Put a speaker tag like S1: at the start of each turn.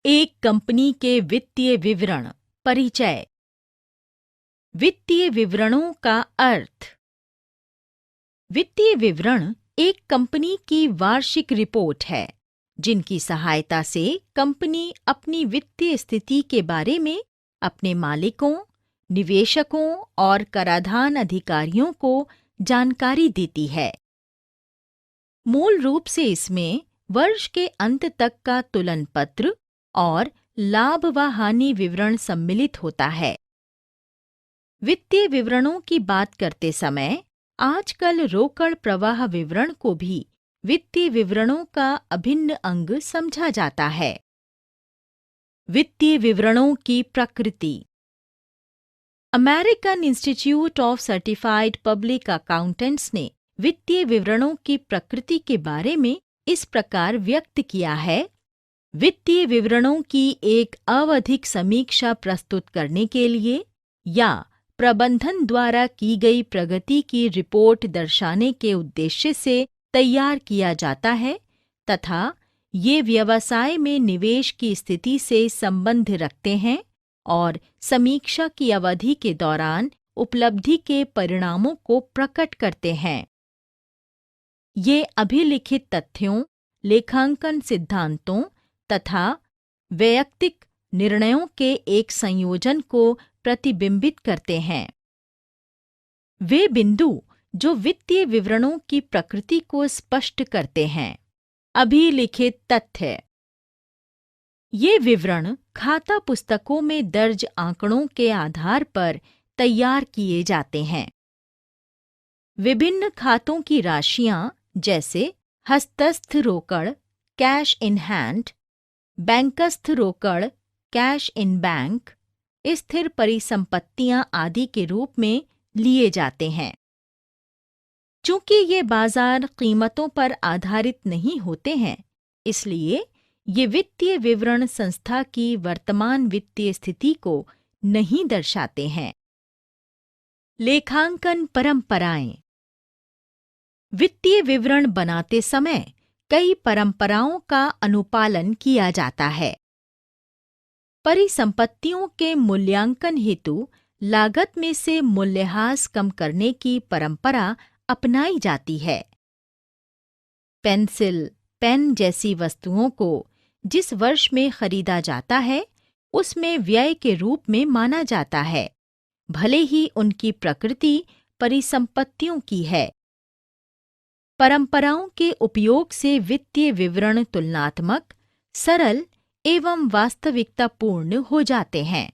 S1: एक कंपनी के वित्तीय विवरण। परिचय। वित्तीय विवरणों का अर्थ। वित्तीय विवरण एक कंपनी की वार्षिक रिपोर्ट है, जिनकी सहायता से कंपनी अपनी वित्तीय स्थिति के बारे में अपने मालिकों, निवेशकों और कराधान अधिकारियों को जानकारी देती है। मूल रूप से इसमें वर्ष के अंत तक का तुलन पत्र और लाभ व हानि विवरण सम्मिलित होता है। वित्तीय विवरणों की बात करते समय आजकल रोकड़ प्रवाह विवरण को भी वित्तीय विवरणों का अभिन्न अंग समझा जाता है। वित्तीय विवरणों की प्रकृति। American institute of certified public accountants ने वित्तीय विवरणों की प्रकृति के बारे में इस प्रकार व्यक्त किया है। वित्तीय विवरणों की एक आवधिक समीक्षा प्रस्तुत करने के लिए या प्रबंधन द्वारा की गई प्रगति की रिपोर्ट दर्शाने के उद्देश्य से तैयार किया जाता है तथा ये व्यवसाय में निवेश की स्थिति से संबंध रखते हैं और समीक्षा की अवधि के दौरान उपलब्धि के परिणामों को प्रकट करते हैं। ये अभिलिखित तथ्यों, लेखांकन सिद्धांतों तथा वैयक्तिक निर्णयों के एक संयोजन को प्रतिबिंबित करते हैं। वे बिंदु जो वित्तीय विवरणों की प्रकृति को स्पष्ट करते हैं। अभिलिखित तथ्य। ये विवरण खाता पुस्तकों में दर्ज आंकड़ों के आधार पर तैयार किए जाते हैं। विभिन्न खातों की राशियां जैसे हस्तस्थ रोकड़, कैश इन हैंड, बैंकस्थ रोकड़, कैश इन बैंक, स्थिर परिसंपत्तियां आदि के रूप में लिए जाते हैं। चूंकि ये बाजार कीमतों पर आधारित नहीं होते हैं, इसलिए ये वित्तीय विवरण संस्था की वर्तमान वित्तीय स्थिति को नहीं दर्शाते हैं। लेखांकन परंपराएं। वित्तीय विवरण बनाते समय कई परंपराओं का अनुपालन किया जाता है। परिसंपत्तियों के मूल्यांकन हेतु लागत में से मूल्यह्रास कम करने की परंपरा अपनाई जाती है। पेंसिल, पेन जैसी वस्तुओं को जिस वर्ष में खरीदा जाता है, उसमें व्यय के रूप में माना जाता है, भले ही उनकी प्रकृति परिसंपत्तियों की है। परंपराओं के उपयोग से वित्तीय विवरण तुलनात्मक, सरल एवं वास्तविकतापूर्ण हो जाते हैं।